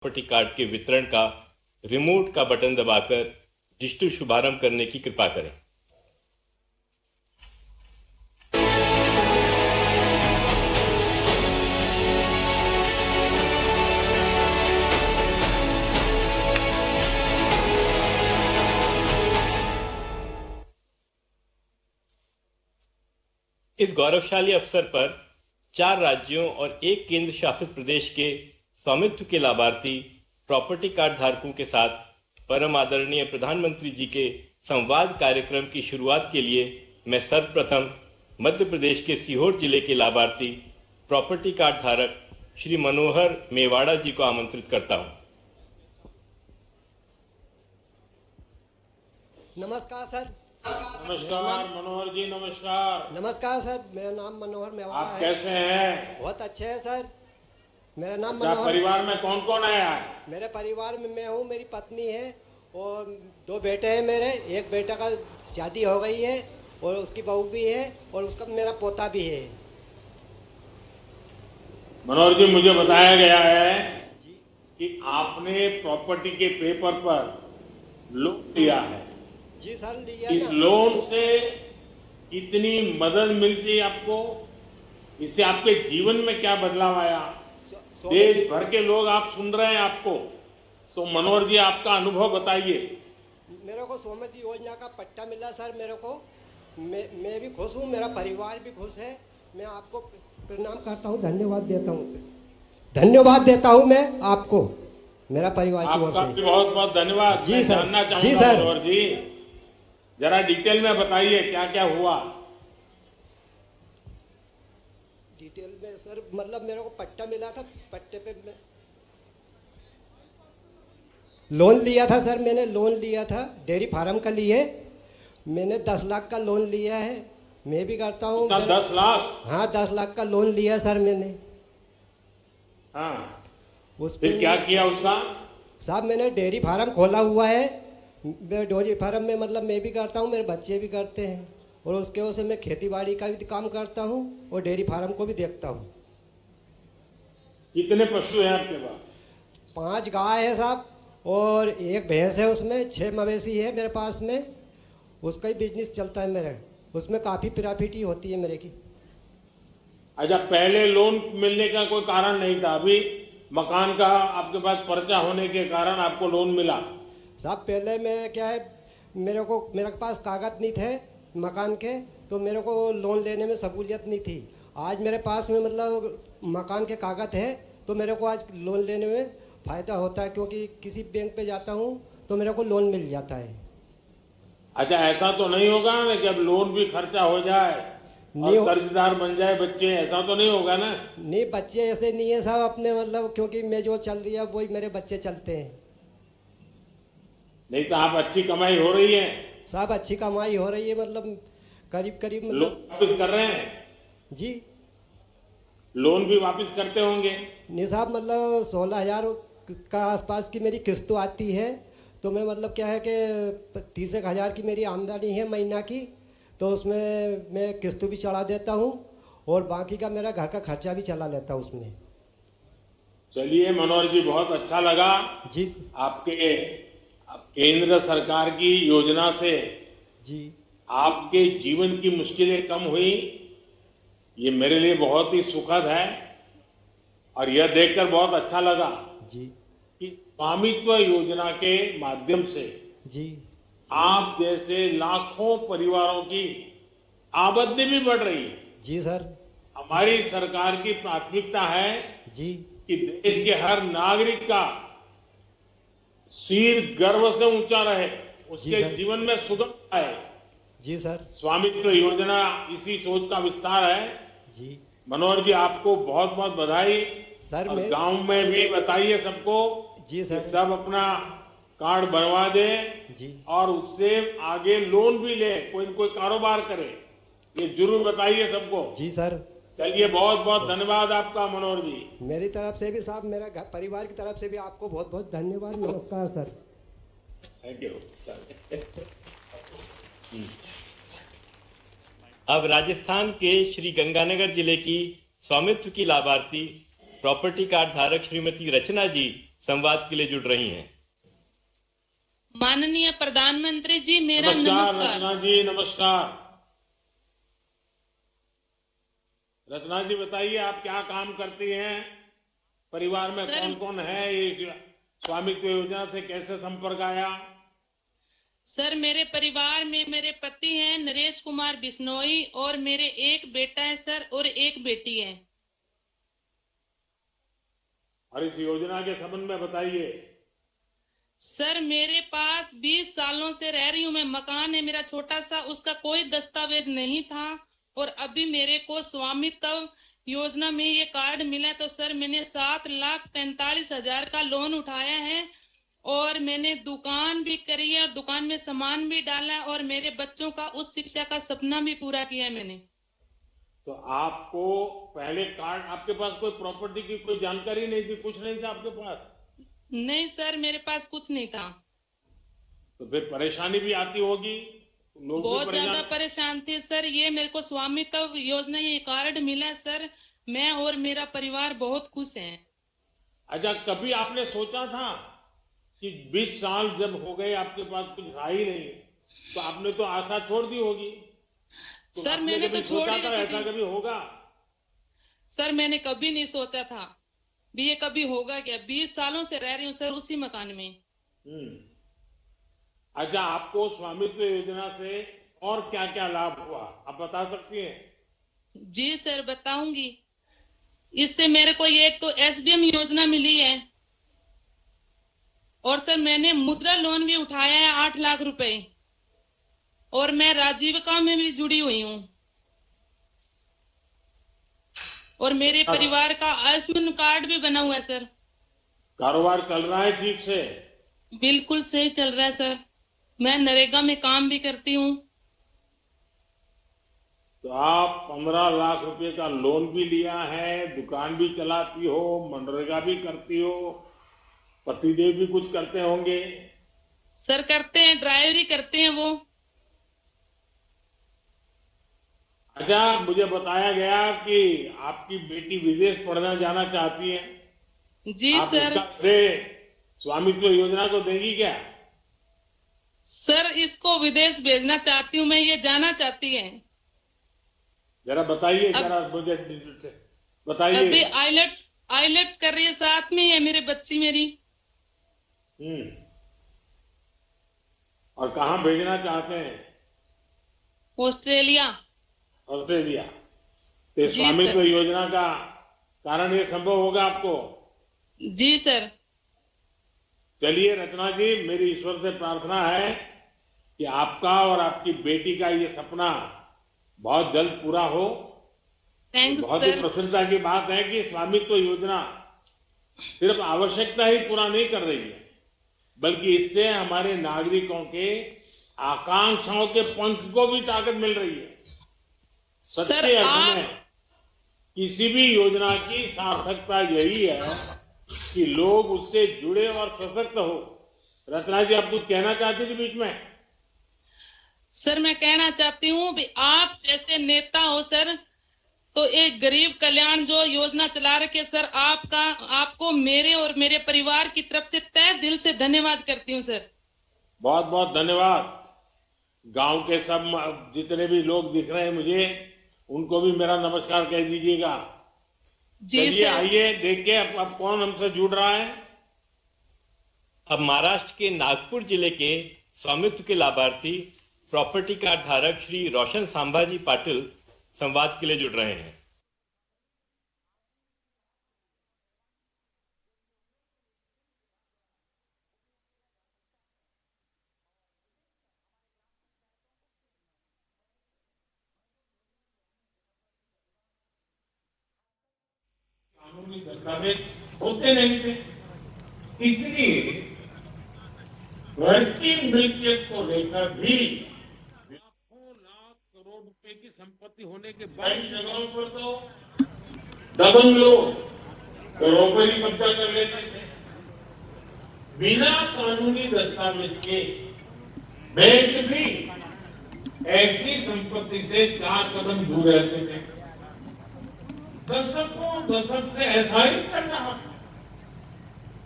Property card के वितरण का रिमोट का बटन दबाकर डिजिटल शुभारंभ करने की कृपा करें। इस गौरवशाली अवसर पर 4 राज्यों और 1 केंद्र शासित प्रदेश के स्वामित्व के लाभार्थी प्रॉपर्टी कार्ड धारकों के साथ परम आदरणीय प्रधानमंत्री जी के संवाद कार्यक्रम की शुरुआत के लिए मैं सर्वप्रथम मध्य प्रदेश के सीहोर जिले के लाभार्थी प्रॉपर्टी कार्ड धारक श्री मनोहर मेवाड़ा जी को आमंत्रित करता हूं। नमस्कार सर। नमस्कार मनोहर जी, नमस्कार। नमस्कार सर, मेरा नाम मनोहर मेवाड़ा है। आप कैसे हैं? बहुत अच्छे हैं सर। मेरा नाम अच्छा, मनोहर। परिवार में कौन कौन है? मेरे परिवार में मैं हूँ, मेरी पत्नी है और 2 बेटे हैं मेरे। एक बेटा का शादी हो गई है और उसकी बहू भी है और उसका मेरा पोता भी है। मनोहर जी, मुझे बताया गया है कि आपने प्रॉपर्टी के पेपर पर लोन लिया है। जी सर, लिया इस ना। लोन से कितनी मदद मिलती है आपको? इससे आपके जीवन में क्या बदलाव आया? देश भर के लोग आप सुन रहे हैं आपको, तो मनोहर जी आपका अनुभव बताइए। मेरे को सोमती योजना का पट्टा मिला सर मेरे को। मैं भी खुश हूँ, मेरा परिवार भी खुश है। मैं आपको प्रणाम करता हूँ, धन्यवाद देता हूँ। धन्यवाद देता हूँ मैं आपको, मेरा परिवार की ओर से। आपका भी बहुत बहुत धन्यवाद। जी मैं सर। जानना जी चाहूंगा सर। मनोहर जी, जरा डिटेल में बताइए क्या क्या हुआ। डिटेल में सर, मतलब मेरे को पट्टा मिला था, पट्टे पे मैं लोन लिया था सर। मैंने लोन लिया था डेयरी फार्म का लिए। मैंने 10 लाख का लोन लिया है। मैं भी करता हूँ। 10 लाख? हाँ, 10 लाख का लोन लिया सर मैंने। हाँ, उस फिर क्या किया उसका? साहब, मैंने डेयरी फार्म खोला हुआ है। डेयरी फार्म में मतलब मैं भी करता हूँ, मेरे बच्चे भी करते हैं और उसके वजह से मैं खेती बाड़ी का भी काम करता हूँ और डेयरी फार्म को भी देखता हूँ। कितने पशु हैं आपके पास? 5 गाय है साहब और 1 भैंस है। उसमें 6 मवेशी है मेरे पास में। उसका ही बिजनेस चलता है मेरा। उसमें काफ़ी प्रॉफिट ही होती है मेरे की। अच्छा, पहले लोन मिलने का कोई कारण नहीं था, अभी मकान का आपके पास पर्चा होने के कारण आपको लोन मिला? साहब, पहले मैं क्या है, मेरे पास कागज नहीं थे मकान के, तो मेरे को लोन लेने में सहूलियत नहीं थी। आज मेरे पास में मतलब मकान के कागज है तो मेरे को आज लोन लेने में फ़ायदा होता है, क्योंकि किसी बैंक पे जाता हूँ तो मेरे को लोन मिल जाता है। अच्छा, ऐसा तो नहीं होगा ना जब लोन भी खर्चा हो जाए और कर्जदार बन जाए बच्चे, ऐसा तो नहीं होगा ना? नहीं, बच्चे ऐसे नहीं है साहब अपने, मतलब क्योंकि मैं जो चल रही है वही मेरे बच्चे चलते हैं। नहीं तो आप अच्छी कमाई हो रही है साहब, अच्छी कमाई हो रही है, मतलब करीब करीब लोन मतलब। वापिस कर रहे हैं? जी, लोन भी वापस करते होंगे? नहीं साहब, मतलब 16,000 का आसपास की मेरी किस्त आती है। तो मैं मतलब क्या है कि 30,000 की मेरी आमदनी है महीना की, तो उसमें मैं किस्त भी चढ़ा देता हूँ और बाकी का मेरा घर का खर्चा भी चला लेता हूँ उसमें। चलिए मनोहर जी, बहुत अच्छा लगा। जी आपके केंद्र सरकार की योजना से जी आपके जीवन की मुश्किलें कम हुई, ये मेरे लिए बहुत ही सुखद है और यह देखकर बहुत अच्छा लगा जी कि स्वामित्व योजना के माध्यम से जी आप जैसे लाखों परिवारों की आमदनी भी बढ़ रही है। जी सर। हमारी सरकार की प्राथमिकता है जी कि देश के हर नागरिक का सिर गर्व से ऊंचा रहे, उसके जीवन में सुगम आए। जी सर। स्वामित्व योजना इसी सोच का विस्तार है। जी मनोहर जी, आपको बहुत बहुत बधाई सर। और गांव में भी बताइए सबको। जी सर। सब अपना कार्ड बनवा दे जी और उससे आगे लोन भी ले, कोई न कोई कारोबार करे, ये जरूर बताइए सबको। जी सर। चलिए, बहुत बहुत धन्यवाद आपका मनोहर जी। मेरी तरफ से भी साहब, मेरा परिवार की तरफ से भी आपको बहुत बहुत धन्यवाद। नमस्कार सर। Thank you. अब राजस्थान के श्री गंगानगर जिले की स्वामित्व की लाभार्थी प्रॉपर्टी कार्ड धारक श्रीमती रचना जी संवाद के लिए जुड़ रही हैं। माननीय प्रधानमंत्री जी, मेरा नमस्कार नमस्कार। रचना जी, नमस्कार। रचना जी बताइए, आप क्या काम करती हैं? परिवार में सर- कौन कौन है? ये स्वामित्व योजना से कैसे संपर्क आया? सर, मेरे परिवार में मेरे पति हैं नरेश कुमार बिश्नोई और मेरे एक बेटा है सर और एक बेटी है। और इस योजना के संबंध में बताइए। सर, मेरे पास 20 सालों से रह रही हूँ मैं। मकान है मेरा छोटा सा, उसका कोई दस्तावेज नहीं था और अभी मेरे को स्वामित्व योजना में ये कार्ड मिला। तो सर, मैंने 7,45,000 का लोन उठाया है और मैंने दुकान भी करी है और दुकान में सामान भी डाला है और मेरे बच्चों का उच्च शिक्षा का सपना भी पूरा किया है मैंने। तो आपको पहले कार्ड, आपके पास कोई प्रॉपर्टी की कोई जानकारी नहीं थी, कुछ नहीं था आपके पास? नहीं सर, मेरे पास कुछ नहीं था। तो फिर परेशानी भी आती होगी, लोग भी बहुत ज्यादा परेशान। परेशान थे सर। ये मेरे को स्वामित्व योजना ये कार्ड मिला सर, मैं और मेरा परिवार बहुत खुश हैं। अच्छा, कभी आपने सोचा था कि 20 साल जब हो गए आपके पास कुछ था ही नहीं, तो आपने तो आशा छोड़ दी होगी? तो सर, आपने मैंने कभी तो छोड़ सोचा ही था रखी ऐसा थी। कभी होगा? सर, मैंने कभी नहीं सोचा था भी ये कभी होगा क्या। 20 सालों से रह रही हूँ सर उसी मकान में। अच्छा, आपको स्वामित्व योजना से और क्या क्या लाभ हुआ, आप बता सकती हैं? जी सर, बताऊंगी। इससे मेरे को ये एक तो SBM योजना मिली है और सर मैंने मुद्रा लोन भी उठाया है 8 लाख रुपए और मैं राजीविका में भी जुड़ी हुई हूँ और मेरे परिवार का आयुष्मान कार्ड भी बना हुआ है सर। कारोबार चल रहा है ठीक से? बिल्कुल सही चल रहा है सर। मैं नरेगा में काम भी करती हूँ। तो आप 15 लाख रुपए का लोन भी लिया है, दुकान भी चलाती हो, मनरेगा भी करती हो, पतिदेव भी कुछ करते होंगे? सर करते हैं, ड्राइवरी करते हैं वो। अच्छा, मुझे बताया गया कि आपकी बेटी विदेश पढ़ना जाना चाहती है। जी आप सर। इसका श्रेय स्वामित्व योजना को देंगी क्या? सर, इसको विदेश भेजना चाहती हूँ मैं, ये जाना चाहती है। जरा बताइए, जरा मुझे बताइए। अभी आइलेट्स कर रही है, साथ में ही है मेरे बच्ची मेरी। और कहाँ भेजना चाहते हैं? ऑस्ट्रेलिया। ऑस्ट्रेलिया। तो जी स्वामित्व सर। योजना का कारण ये संभव होगा आपको? जी सर। चलिए रचना जी, मेरी ईश्वर से प्रार्थना है कि आपका और आपकी बेटी का ये सपना बहुत जल्द पूरा हो। थैंक्स बहुत ही सर। प्रसन्नता की बात है कि स्वामित्व योजना सिर्फ आवश्यकता ही पूरा नहीं कर रही है, बल्कि इससे हमारे नागरिकों के आकांक्षाओं के पंख को भी ताकत मिल रही है। सच्चे अर्थ में किसी भी योजना की सार्थकता यही है कि लोग उससे जुड़े और सशक्त हो। रत्ना जी, आप कुछ कहना चाहती थी बीच में? सर, मैं कहना चाहती हूँ भी आप जैसे नेता हो सर, तो एक गरीब कल्याण जो योजना चला रखे सर, आपको मेरे और मेरे परिवार की तरफ से तहे दिल से धन्यवाद करती हूँ सर। बहुत बहुत धन्यवाद। गांव के सब जितने भी लोग दिख रहे हैं मुझे, उनको भी मेरा नमस्कार कह दीजिएगा। जी चलिए सर। आइए देखिए अब कौन हमसे जुड़ रहा है। अब महाराष्ट्र के नागपुर जिले के स्वामित्व के लाभार्थी प्रॉपर्टी कार्ड धारक श्री रोशन संभाजी पाटिल संवाद के लिए जुड़ रहे हैं। कानूनी दस्तावेज होते नहीं थे, इसलिए घर की मिल्कियत को लेकर भी लाखों लाख करोड़ रुपए की संपत्ति होने के बाद जगहों पर तो दबंग लोग घरों पर ही कब्जा कर लेते थे। बिना कानूनी दस्तावेज के बैंक भी ऐसी संपत्ति से 4 कदम दूर रहते थे। दशक से ऐसा ही चल रहा।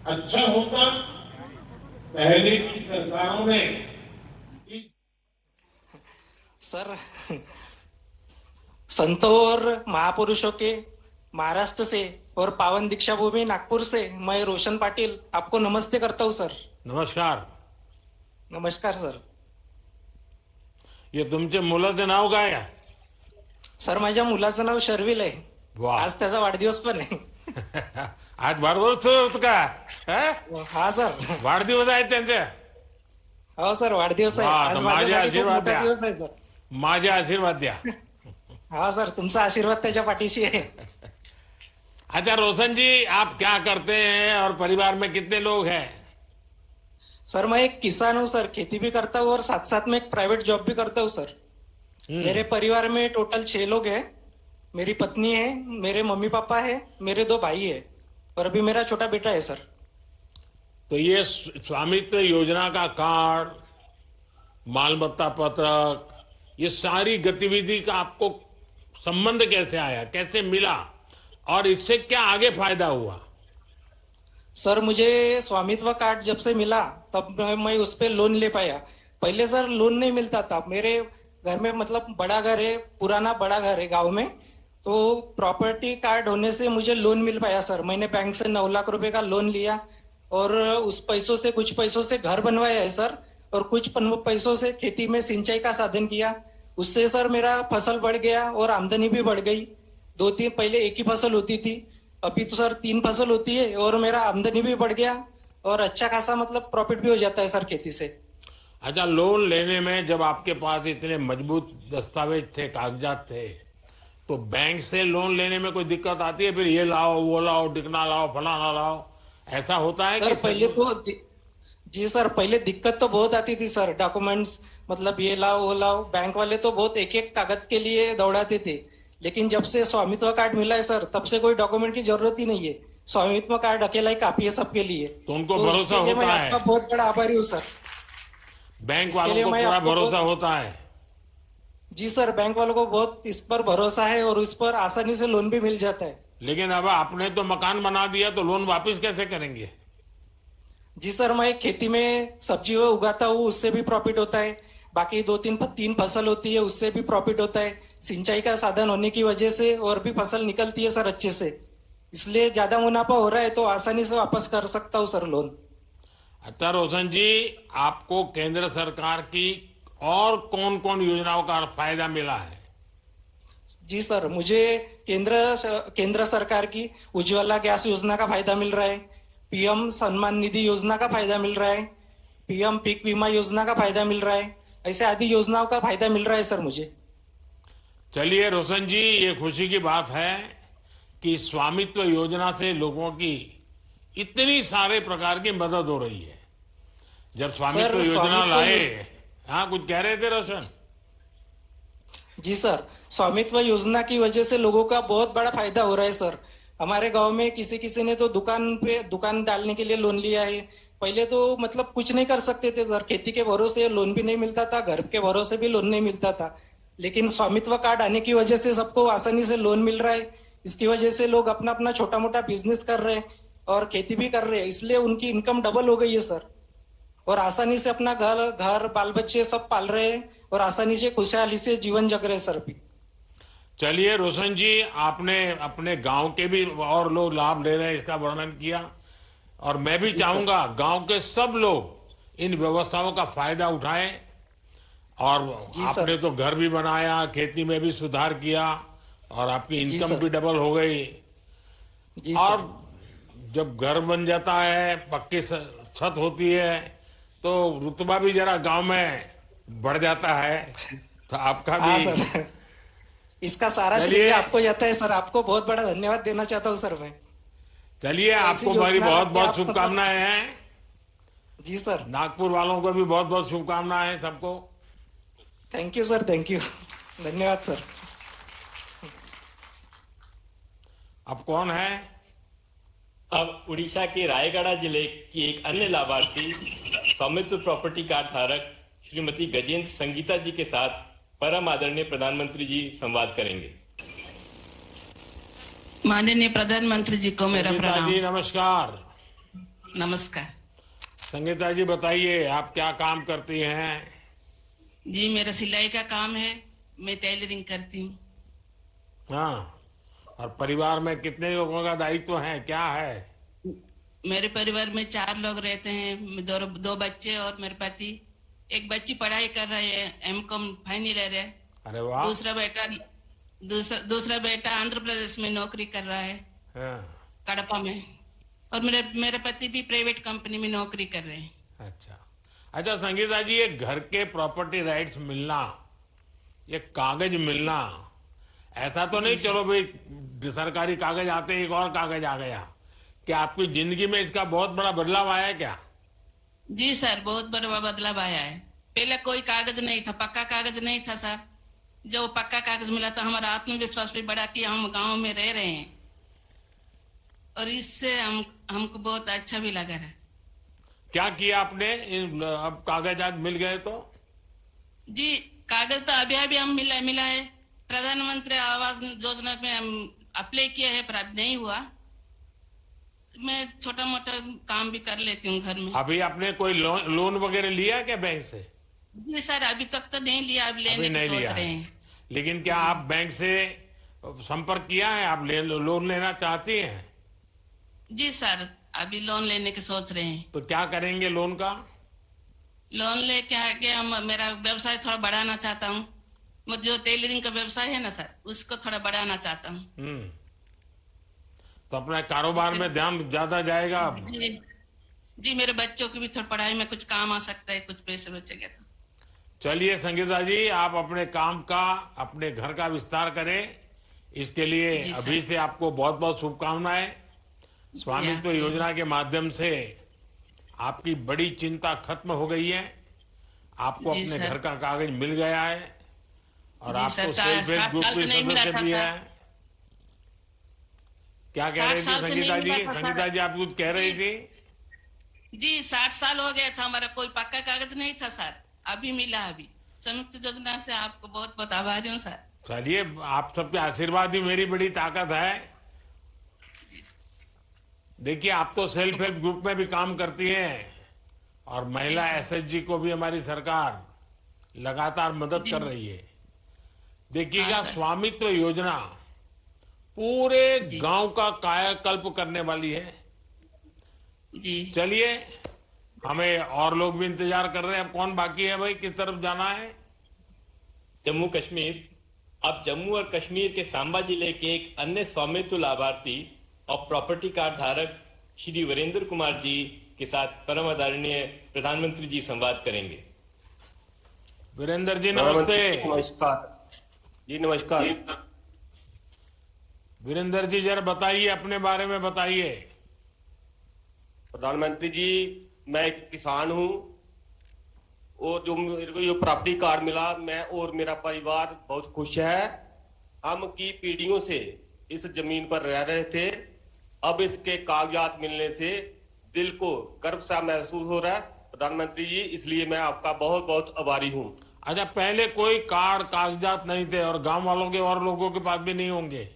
अच्छा होता पहले की सरकारों ने सर, संतों और महापुरुषों के महाराष्ट्र से और पावन दीक्षा भूमि नागपुर से मैं रोशन पाटिल आपको नमस्ते करता हूँ सर। नमस्कार. नमस्कार सर. हे तुमचे मुलाचं नाव काय आहे? सर, माझ्या मुलाचं नाव शर्विल आहे. वा. आज त्याचा वाढदिवस पण आहे. आज वाढदिवस होत का? हा सर. वाढदिवस आहे त्यांचे? हो सर, वाढदिवस आहे. वा, आज तर माझे माझ्यासाठी खूप आशीर्वाद मोठा द्या. दिवस आहे सर. माझे आशीर्वाद द्या. हा सर, तुमचा आशीर्वाद त्याच्या पाठीशी आहे. अच्छा रोशन जी, आप क्या करते हैं और परिवार में कितने लोग हैं? सर, मैं एक किसान हूँ सर. खेती भी करता हूँ और साथ साथ में एक प्राइवेट जॉब भी करता हूँ सर. मेरे परिवार में टोटल 6 लोग हैं. मेरी पत्नी है, मेरे मम्मी पापा है, मेरे 2 भाई है और अभी मेरा छोटा बेटा है सर. तो ये स्वामित्व योजना का कार्ड, मालमत्ता पत्रक, ये सारी गतिविधि का आपको संबंध कैसे आया, कैसे मिला और इससे क्या आगे फायदा हुआ? सर, मुझे स्वामित्व कार्ड जब से मिला तब मैं उस पर लोन ले पाया. पहले सर लोन नहीं मिलता था. मेरे घर में मतलब बड़ा घर है, पुराना बड़ा घर है गांव में. तो प्रॉपर्टी कार्ड होने से मुझे लोन मिल पाया सर. मैंने बैंक से 9 लाख रुपए का लोन लिया और उस पैसों से कुछ पैसों से घर बनवाया है सर और कुछ पैसों से खेती में सिंचाई का साधन किया. उससे सर मेरा फसल बढ़ गया और आमदनी भी बढ़ गई. 2-3 पहले एक ही फसल होती थी, अभी तो सर 3 फसल होती है और मेरा आमदनी भी बढ़ गया और अच्छा खासा मतलब प्रॉफिट भी हो जाता है सर खेती से. अच्छा, लोन लेने में जब आपके पास इतने मजबूत दस्तावेज थे, कागजात थे, तो बैंक से लोन लेने में कोई दिक्कत आती है? फिर ये लाओ, वो लाओ, दिखना लाओ, फलाना लाओ, ऐसा होता है? सर पहले तो जी सर, पहले दिक्कत तो बहुत आती थी सर. डॉक्यूमेंट्स मतलब ये लाओ वो लाओ, बैंक वाले तो बहुत एक एक कागज के लिए दौड़ाते थे. लेकिन जब से स्वामित्व कार्ड मिला है सर, तब से कोई डॉक्यूमेंट की जरूरत ही नहीं है. स्वामित्व कार्ड अकेला ही काफी है सबके लिए. तो उनको भरोसा इसके लिए होता मैं है? आपका बहुत बड़ा आभारी हूँ सर. बैंक वालों को पूरा भरोसा होता है? जी सर, बैंक वालों को बहुत इस पर भरोसा है और इस पर आसानी से लोन भी मिल जाता है. लेकिन अब आपने तो मकान बना दिया, तो लोन वापस कैसे करेंगे? जी सर, मैं खेती में सब्जी उगाता हूँ, उससे भी प्रॉफिट होता है. बाकी 2-3 फसल होती है, उससे भी प्रॉफिट होता है. सिंचाई का साधन होने की वजह से और भी फसल निकलती है सर अच्छे से. इसलिए ज्यादा मुनाफा हो रहा है तो आसानी से वापस कर सकता हूँ सर लोन. अच्छा रोशन जी, आपको केंद्र सरकार की और कौन कौन योजनाओं का फायदा मिला है? जी सर, मुझे केंद्र सरकार की उज्ज्वला गैस योजना का फायदा मिल रहा है. पीएम सम्मान निधि योजना का फायदा मिल रहा है. पीएम पीक बीमा योजना का फायदा मिल रहा है. ऐसे आदि योजनाओं का फायदा मिल रहा है सर मुझे. चलिए रोशन जी, ये खुशी की बात है कि स्वामित्व योजना से लोगों की इतनी सारे प्रकार की मदद हो रही है. जब स्वामित्व योजना लाए, हाँ कुछ कह रहे थे रोशन? जी सर, स्वामित्व योजना की वजह से लोगों का बहुत बड़ा फायदा हो रहा है सर. हमारे गांव में किसी ने तो दुकान डालने के लिए लोन लिया है. पहले तो मतलब कुछ नहीं कर सकते थे सर. खेती के भरोसे लोन भी नहीं मिलता था, घर के भरोसे भी लोन नहीं मिलता था. लेकिन स्वामित्व कार्ड आने की वजह से सबको आसानी से लोन मिल रहा है. इसकी वजह से लोग अपना अपना छोटा मोटा बिजनेस कर रहे हैं और खेती भी कर रहे हैं. इसलिए उनकी इनकम डबल हो गई है सर और आसानी से अपना घर बाल बच्चे सब पाल रहे हैं और आसानी से खुशहाली से जीवन जग रहे हैं सर. अभी चलिए रोशन जी, आपने अपने गांव के भी और लोग लाभ ले रहे हैं इसका वर्णन किया और मैं भी चाहूंगा गांव के सब लोग इन व्यवस्थाओं का फायदा उठाएं. और आपने तो घर भी बनाया, खेती में भी सुधार किया और आपकी इनकम भी डबल हो गई. और जब घर बन जाता है, पक्की छत होती है, तो रुतबा भी जरा गांव में बढ़ जाता है. तो आपका भी सर, इसका सारा श्रेय आपको जाता है सर. आपको बहुत बड़ा धन्यवाद देना चाहता हूँ सर मैं. चलिए, आपको हमारी बहुत बहुत शुभकामनाएं हैं. जी सर, नागपुर वालों को भी बहुत बहुत शुभकामनाएं हैं सबको. Thank you sir, thank you, धन्यवाद सर. अब कौन है? अब उड़ीसा के रायगढ़ जिले की एक अन्य लाभार्थी स्वामित्व प्रॉपर्टी कार्ड धारक श्रीमती गजेंद्र संगीता जी के साथ परम आदरणीय प्रधानमंत्री जी संवाद करेंगे. माननीय प्रधानमंत्री जी को मेरा संगीता प्रणाम. जी नमस्कार. नमस्कार संगीता जी बताइए, आप क्या काम करती हैं? जी। मेरा सिलाई का काम है, मैं टेलरिंग करती हूँ। हाँ, और परिवार में कितने लोगों का दायित्व है, क्या है? मेरे परिवार में 4 लोग रहते हैं, दो बच्चे और मेरे पति। एक बच्ची पढ़ाई कर रही है, एमकॉम फाइनल ईयर है। अरे वाह। दूसरा बेटा आंध्र प्रदेश में नौकरी कर रहा है, हाँ, कड़पा में। और मेरे पति भी प्राइवेट कंपनी में नौकरी कर रहे हैं। अच्छा संगीता जी, ये घर के प्रॉपर्टी राइट्स मिलना, ये कागज मिलना, ऐसा तो नहीं चलो भाई सरकारी कागज आते एक और कागज आ गया? क्या आपकी जिंदगी में इसका बहुत बड़ा बदलाव आया है क्या? जी सर, बहुत बड़ा बदलाव आया है। पहले कोई कागज नहीं था, पक्का कागज नहीं था सर। जब पक्का कागज मिला तो हमारा आत्मविश्वास भी बढ़ा कि हम गांव में रह रहे हैं, और इससे हमको बहुत अच्छा भी लगा है। क्या किया आपने? अब कागजात मिल गए तो? जी, कागज तो अभी अभी हम मिला है। प्रधानमंत्री आवास योजना में हम अप्लाई किया है, पर अब नहीं हुआ। मैं छोटा मोटा काम भी कर लेती हूँ घर में। अभी आपने कोई लोन वगैरह लिया क्या बैंक से? जी सर, अभी तक तो नहीं लिया, अब लेने की सोच रहे हैं। लेकिन क्या आप बैंक से संपर्क किया है? आप लोन लेना चाहती हैं? जी सर, अभी लोन लेने की सोच रहे हैं। तो क्या करेंगे लोन का? लोन लेके आके हम मेरा व्यवसाय थोड़ा बढ़ाना चाहता हूँ। मुझे जो टेलरिंग का व्यवसाय है ना सर, उसको थोड़ा बढ़ाना चाहता हूँ। तो अपने कारोबार में ध्यान ज्यादा जाएगा अब? जी, मेरे बच्चों की भी थोड़ी पढ़ाई में कुछ काम आ सकता है, कुछ पैसे बचेगा तो। चलिए संगीता जी, आप अपने काम का, अपने घर का विस्तार करें। इसके लिए अभी से आपको बहुत बहुत शुभकामनाएं। स्वामित्व योजना के माध्यम से आपकी बड़ी चिंता खत्म हो गई है। आपको अपने घर का कागज मिल गया है, और आपको सेल्फ हेल्प ग्रुप के सदस्य भी है। क्या कह रही थी संगीता जी? संगीता जी, आप कुछ कह रही थी? जी, 60 साल हो गया था, हमारा कोई पक्का कागज नहीं था सर, अभी मिला। अभी संयुक्त योजना से आपको बहुत बहुत आभारी हूँ सर। चलिए, आप सबके आशीर्वाद ही मेरी बड़ी ताकत है। देखिए, आप तो सेल्फ हेल्प ग्रुप में भी काम करती हैं, और महिला एसएचजी को भी हमारी सरकार लगातार मदद कर रही है। देखिएगा, स्वामित्व योजना पूरे गांव का कायाकल्प करने वाली है। जी, चलिए, हमें और लोग भी इंतजार कर रहे हैं। अब कौन बाकी है भाई, किस तरफ जाना है? जम्मू कश्मीर। अब जम्मू और कश्मीर के सांबा जिले के एक अन्य स्वामित्व लाभार्थी और प्रॉपर्टी कार्ड धारक श्री वीरेंद्र कुमार जी के साथ परम आदरणीय प्रधानमंत्री जी संवाद करेंगे। वीरेंद्र जी नमस्ते। नमस्कार जी। नमस्कार वीरेंद्र जी, जरा बताइए, अपने बारे में बताइए। प्रधानमंत्री जी, मैं एक किसान हूं, और जो मेरे को ये प्रॉपर्टी कार्ड मिला, मैं और मेरा परिवार बहुत खुश है। हम की पीढ़ियों से इस जमीन पर रह रहे थे, अब इसके कागजात मिलने से दिल को गर्व सा महसूस हो रहा है प्रधानमंत्री जी, इसलिए मैं आपका बहुत बहुत आभारी हूं। अच्छा, पहले कोई कार्ड कागजात नहीं थे, और गांव वालों के और लोगों के पास भी नहीं होंगे?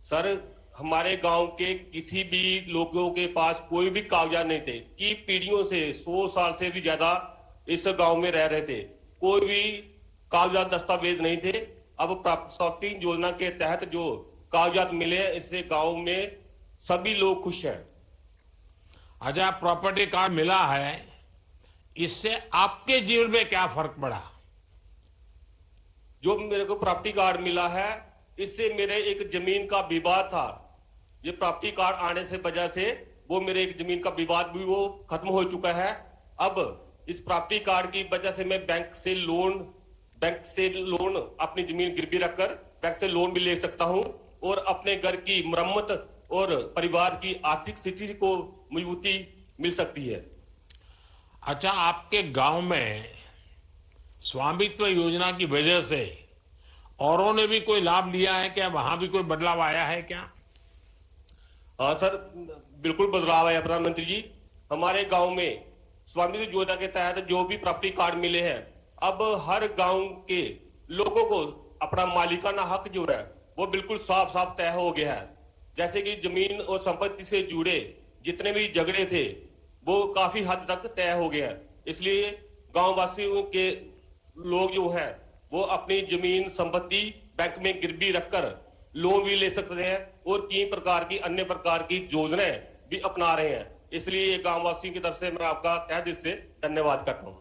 सर, हमारे गांव के किसी भी लोगों के पास कोई भी कागजात नहीं थे। की पीढ़ियों से 100 साल से भी ज्यादा इस गांव में रह रहे थे, कोई भी कागजात दस्तावेज नहीं थे। अब प्राप्ति योजना के तहत जो कागजात मिले, इससे गांव में सभी लोग खुश हैं। अच्छा, प्रॉपर्टी कार्ड मिला है, इससे आपके जीवन में क्या फर्क पड़ा? जो मेरे को प्रॉपर्टी कार्ड मिला है, इससे मेरे एक जमीन का विवाद था। ये प्रॉपर्टी कार्ड आने से वजह से वो मेरे एक जमीन का विवाद भी वो खत्म हो चुका है। अब इस प्रॉपर्टी कार्ड की वजह से मैं बैंक से लोन अपनी जमीन गिरवी रखकर बैंक से लोन भी ले सकता हूं, और अपने घर की मरम्मत और परिवार की आर्थिक स्थिति को मजबूती मिल सकती है। अच्छा, आपके गांव में स्वामित्व योजना की वजह से औरों ने भी कोई लाभ लिया है क्या? वहां भी कोई बदलाव आया है क्या? हाँ सर, बिल्कुल बदलाव आया प्रधानमंत्री जी। हमारे गांव में स्वामित्व योजना के तहत जो भी प्रॉपर्टी कार्ड मिले हैं, अब हर गांव के लोगों को अपना मालिकाना हक जो है वो बिल्कुल साफ साफ तय हो गया है। जैसे कि जमीन और संपत्ति से जुड़े जितने भी झगड़े थे वो काफी हद तक तय हो गया है। इसलिए गांव वासियों के लोग जो है वो अपनी जमीन संपत्ति बैंक में गिरवी रखकर लोन भी ले सकते हैं और कई प्रकार की अन्य प्रकार की योजनाएं भी अपना रहे हैं। इसलिए गांव वासियों की तरफ से मैं आपका तहे दिल से धन्यवाद करता हूं।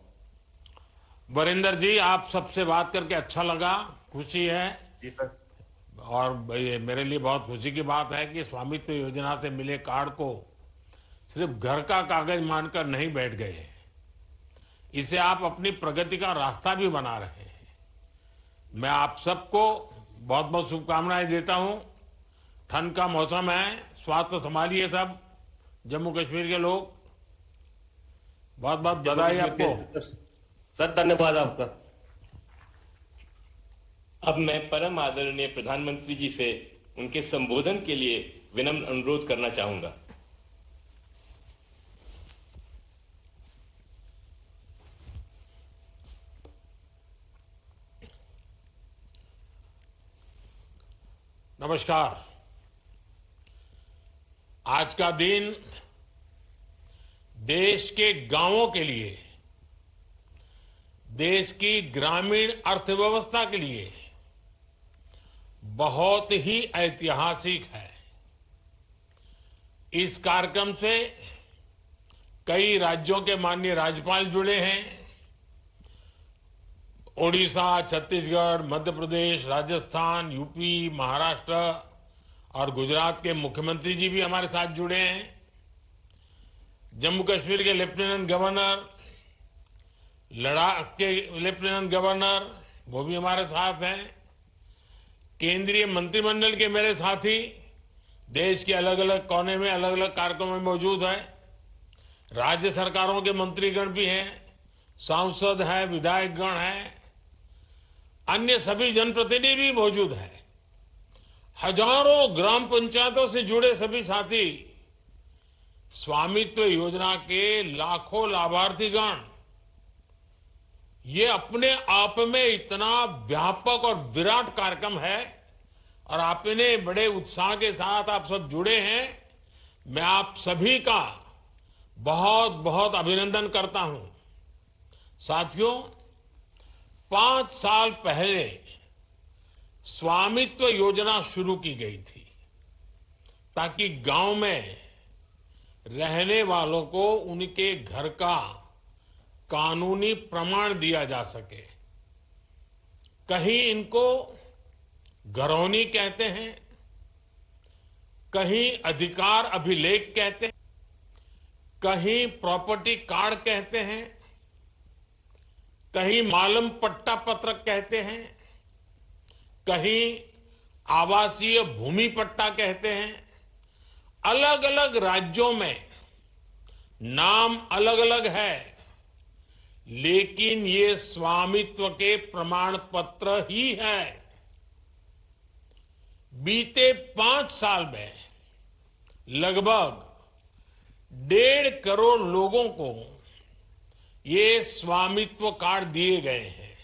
वरिंदर जी, आप सबसे बात करके अच्छा लगा, खुशी है। जी सर। और ये मेरे लिए बहुत खुशी की बात है कि स्वामित्व योजना से मिले कार्ड को सिर्फ घर का कागज मानकर नहीं बैठ गए, इसे आप अपनी प्रगति का रास्ता भी बना रहे हैं। मैं आप सबको बहुत बहुत शुभकामनाएं देता हूं। ठंड का मौसम है, स्वास्थ्य संभालिए सब जम्मू कश्मीर के लोग। बहुत बहुत बधाई आपको सर, धन्यवाद आपका। अब मैं परम आदरणीय प्रधानमंत्री जी से उनके संबोधन के लिए विनम्र अनुरोध करना चाहूंगा। नमस्कार। आज का दिन देश के गांवों के लिए, देश की ग्रामीण अर्थव्यवस्था के लिए बहुत ही ऐतिहासिक है। इस कार्यक्रम से कई राज्यों के माननीय राज्यपाल जुड़े हैं। ओडिशा, छत्तीसगढ़, मध्य प्रदेश, राजस्थान, यूपी, महाराष्ट्र और गुजरात के मुख्यमंत्री जी भी हमारे साथ जुड़े हैं। जम्मू कश्मीर के लेफ्टिनेंट गवर्नर, लद्दाख के लेफ्टिनेंट गवर्नर, वो भी हमारे साथ हैं। केंद्रीय मंत्रिमंडल के मेरे साथी देश के अलग अलग कोने में अलग अलग कार्यक्रमों में मौजूद है। राज्य सरकारों के मंत्रीगण भी हैं, सांसद हैं, विधायकगण हैं, अन्य सभी जनप्रतिनिधि भी मौजूद हैं। हजारों ग्राम पंचायतों से जुड़े सभी साथी, स्वामित्व योजना के लाखों लाभार्थीगण, ये अपने आप में इतना व्यापक और विराट कार्यक्रम है और आपने बड़े उत्साह के साथ आप सब जुड़े हैं। मैं आप सभी का बहुत बहुत अभिनंदन करता हूं। साथियों, 5 साल पहले स्वामित्व योजना शुरू की गई थी ताकि गांव में रहने वालों को उनके घर का कानूनी प्रमाण दिया जा सके। कहीं इनको घरौनी कहते हैं, कहीं अधिकार अभिलेख कहते हैं, कहीं प्रॉपर्टी कार्ड कहते हैं, कहीं मालम पट्टा पत्रक कहते हैं, कहीं आवासीय भूमि पट्टा कहते हैं। अलग अलग राज्यों में नाम अलग अलग है, लेकिन ये स्वामित्व के प्रमाण पत्र ही है। बीते 5 साल में लगभग 1.5 करोड़ लोगों को ये स्वामित्व कार्ड दिए गए हैं।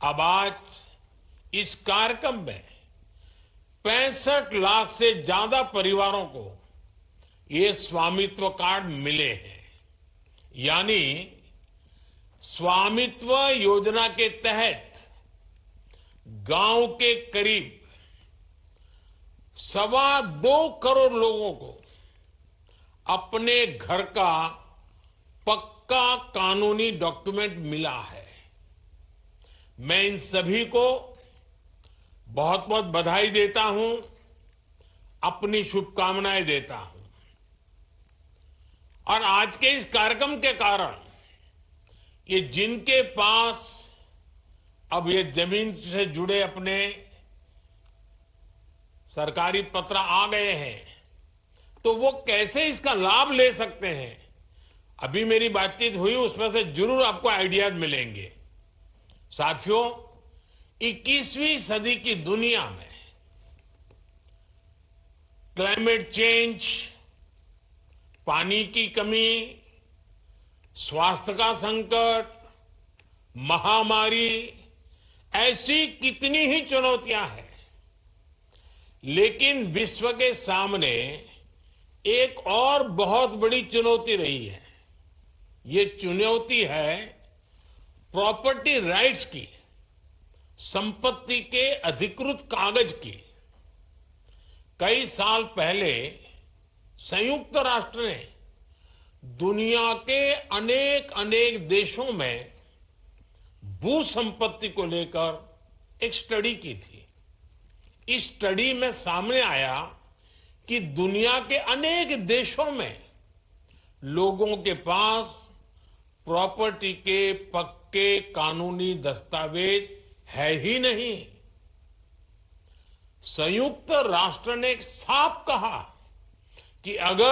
अब आज इस कार्यक्रम में 65 लाख से ज्यादा परिवारों को ये स्वामित्व कार्ड मिले हैं। यानी स्वामित्व योजना के तहत गांव के करीब 2.25 करोड़ लोगों को अपने घर का पक्का कानूनी डॉक्यूमेंट मिला है। मैं इन सभी को बहुत बहुत बधाई देता हूं, अपनी शुभकामनाएं देता हूं। और आज के इस कार्यक्रम के कारण ये जिनके पास अब ये जमीन से जुड़े अपने सरकारी पत्र आ गए हैं, तो वो कैसे इसका लाभ ले सकते हैं, अभी मेरी बातचीत हुई, उसमें से जरूर आपको आइडियाज मिलेंगे। साथियों, 21वीं सदी की दुनिया में क्लाइमेट चेंज, पानी की कमी, स्वास्थ्य का संकट, महामारी, ऐसी कितनी ही चुनौतियां हैं, लेकिन विश्व के सामने एक और बहुत बड़ी चुनौती रही है। ये चुनौती है प्रॉपर्टी राइट्स की, संपत्ति के अधिकृत कागज की। कई साल पहले संयुक्त राष्ट्र ने दुनिया के अनेक देशों में भू संपत्ति को लेकर एक स्टडी की थी। इस स्टडी में सामने आया कि दुनिया के अनेक देशों में लोगों के पास प्रॉपर्टी के पक्के कानूनी दस्तावेज है ही नहीं। संयुक्त राष्ट्र ने साफ कहा कि अगर